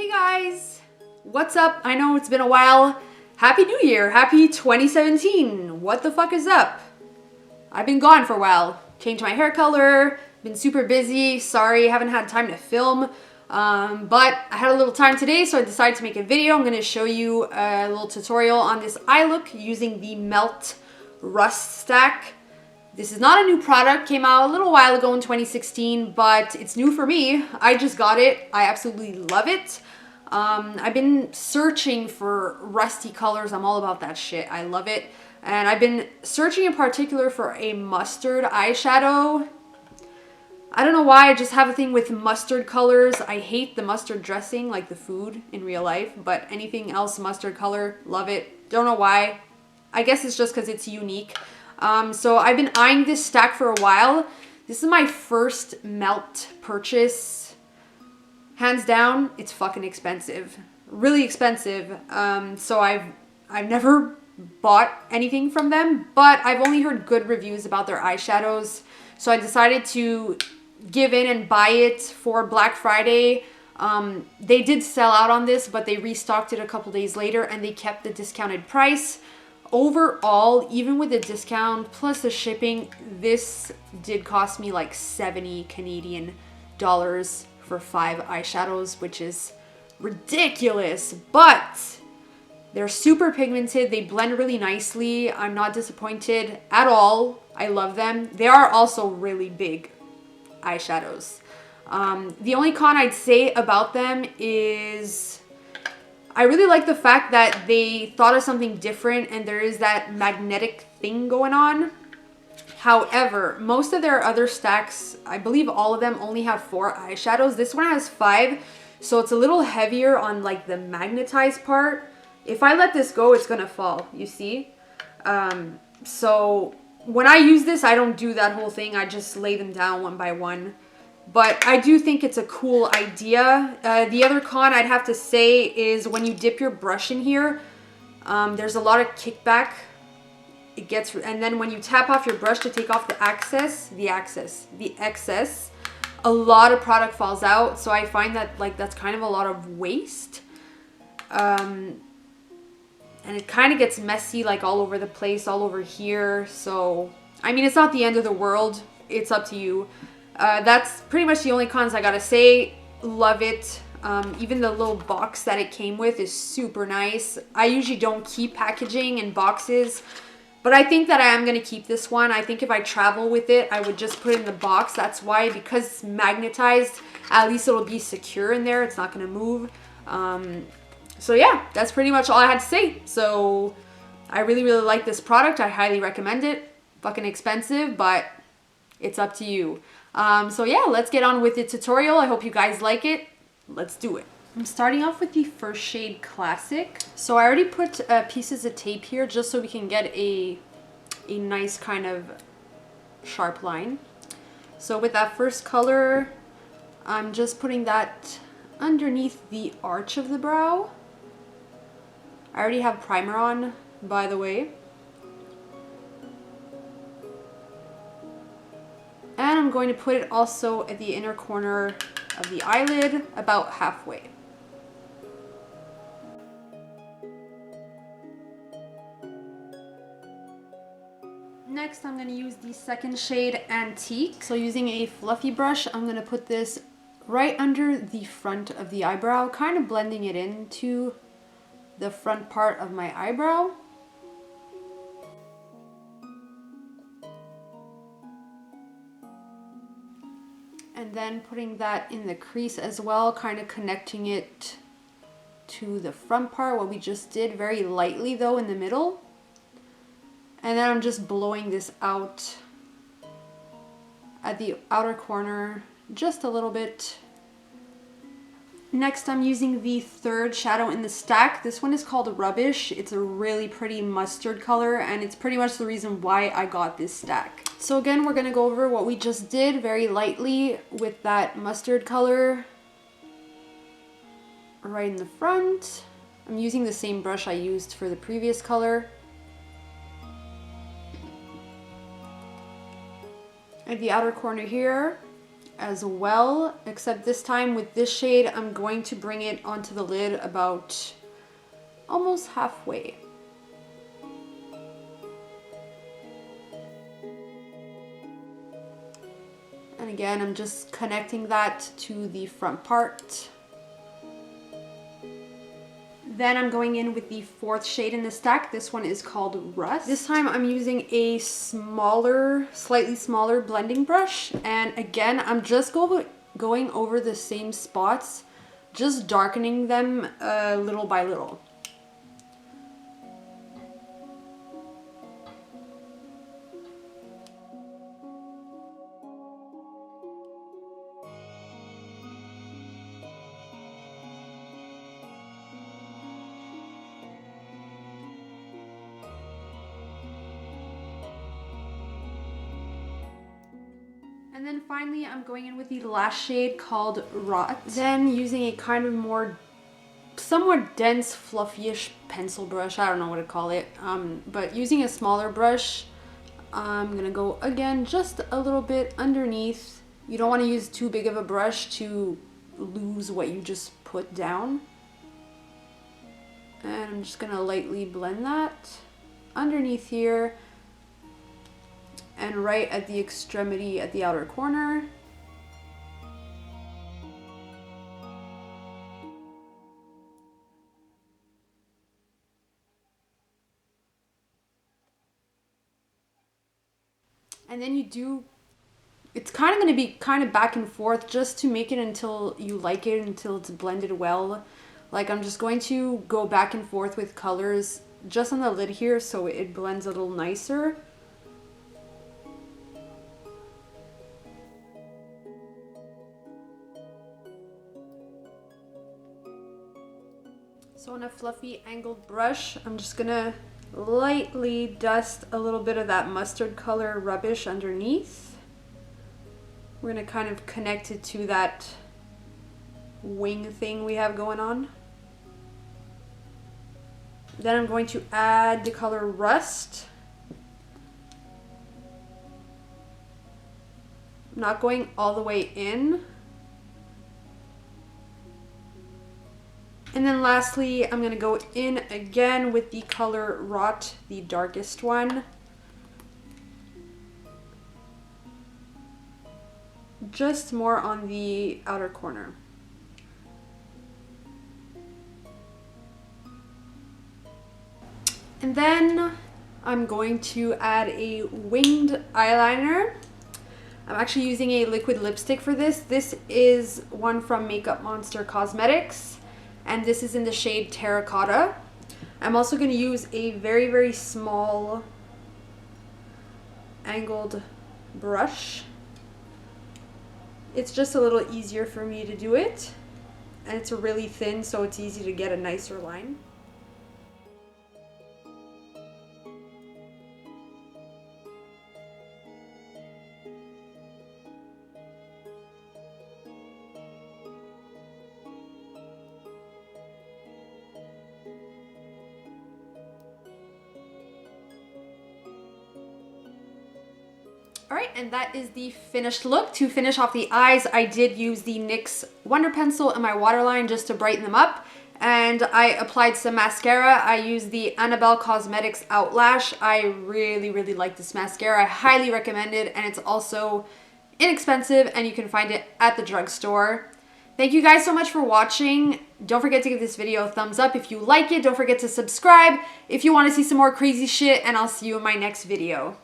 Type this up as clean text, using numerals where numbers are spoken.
Hey guys, what's up? I know it's been a while. Happy New Year, happy 2017. What the fuck is up? I've been gone for a while. Changed my hair color, been super busy. Sorry, haven't had time to film. But I had a little time today, so I decided to make a video. I'm gonna show you a little tutorial on this eye look using the Melt Rust Stack. This is not a new product, came out a little while ago in 2016, but it's new for me. I just got it. I absolutely love it. I've been searching for rusty colors. I'm all about that shit. I love it. And I've been searching in particular for a mustard eyeshadow. I don't know why, I just have a thing with mustard colors. I hate the mustard dressing, like the food in real life, but anything else mustard color, love it. Don't know why. I guess it's just because it's unique. So I've been eyeing this stack for a while. This is my first Melt purchase. Hands down, it's fucking expensive. Really expensive. So I've never bought anything from them, but I've only heard good reviews about their eyeshadows. So I decided to give in and buy it for Black Friday. They did sell out on this, but they restocked it a couple days later and they kept the discounted price. Overall, even with the discount plus the shipping, this did cost me like 70 Canadian dollars for 5 eyeshadows, which is ridiculous, but they're super pigmented. They blend really nicely. I'm not disappointed at all. I love them. They are also really big eyeshadows. The only con I'd say about them is I really like the fact that they thought of something different and there is that magnetic thing going on. However, most of their other stacks, I believe all of them only have 4 eyeshadows. This one has 5, so it's a little heavier on like the magnetized part. If I let this go, it's gonna fall, you see? So when I use this, I don't do that whole thing. I just lay them down one by one. But I do think it's a cool idea. The other con I'd have to say is when you dip your brush in here, there's a lot of kickback. And then when you tap off your brush to take off the excess, a lot of product falls out. So I find that like that's kind of a lot of waste. And it kind of gets messy like all over the place, all over here. So, I mean, it's not the end of the world. It's up to you. That's pretty much the only cons I gotta say. Love it. Even the little box that it came with is super nice. I usually don't keep packaging in boxes, but I think that I am gonna keep this one. I think if I travel with it, I would just put it in the box. That's why, because it's magnetized, at least it'll be secure in there. It's not gonna move. So yeah, that's pretty much all I had to say. So I really, really like this product. I highly recommend it. Fucking expensive, but it's up to you. So yeah, let's get on with the tutorial. I hope you guys like it. Let's do it. I'm starting off with the first shade Classic. So I already put pieces of tape here just so we can get a nice kind of sharp line. So with that first color, I'm just putting that underneath the arch of the brow. I already have primer on, by the way. And I'm going to put it also at the inner corner of the eyelid, about halfway. Next, I'm going to use the second shade Antique. So using a fluffy brush, I'm going to put this right under the front of the eyebrow, kind of blending it into the front part of my eyebrow. And then putting that in the crease as well, kind of connecting it to the front part, what we just did, very lightly though in the middle. And then I'm just blowing this out at the outer corner just a little bit. Next, I'm using the third shadow in the stack. This one is called Rubbish. It's a really pretty mustard color, and it's pretty much the reason why I got this stack. So again, we're gonna go over what we just did very lightly with that mustard color right in the front. I'm using the same brush I used for the previous color. At the outer corner here, as well, except this time with this shade, I'm going to bring it onto the lid about almost halfway. And again, I'm just connecting that to the front part. Then I'm going in with the fourth shade in the stack. This one is called Rust. This time I'm using a smaller, slightly smaller blending brush. And again, I'm just going over the same spots, just darkening them little by little. And then finally, I'm going in with the last shade called Rot. Then using a kind of more, somewhat dense, fluffy-ish pencil brush. I don't know what to call it. But using a smaller brush, I'm gonna go again just a little bit underneath. You don't want to use too big of a brush to lose what you just put down. And I'm just gonna lightly blend that underneath here. And right at the extremity at the outer corner. And then it's kind of going to be kind of back and forth just to make it until you like it, until it's blended well. Like I'm just going to go back and forth with colors just on the lid here so it blends a little nicer. So on a fluffy angled brush, I'm just gonna lightly dust a little bit of that mustard color rubbish underneath. We're gonna kind of connect it to that wing thing we have going on. Then I'm going to add the color Rust. I'm not going all the way in. And then lastly, I'm going to go in again with the color Rot, the darkest one. Just more on the outer corner. And then I'm going to add a winged eyeliner. I'm actually using a liquid lipstick for this. This is one from Makeup Monster Cosmetics. And this is in the shade Terracotta. I'm also going to use a very, very small angled brush. It's just a little easier for me to do it. And it's really thin, so it's easy to get a nicer line. Alright, and that is the finished look. To finish off the eyes, I did use the NYX Wonder Pencil in my waterline just to brighten them up. And I applied some mascara. I used the Annabelle Cosmetics Outlash. I really, really like this mascara. I highly recommend it, and it's also inexpensive, and you can find it at the drugstore. Thank you guys so much for watching. Don't forget to give this video a thumbs up if you like it. Don't forget to subscribe if you want to see some more crazy shit, and I'll see you in my next video.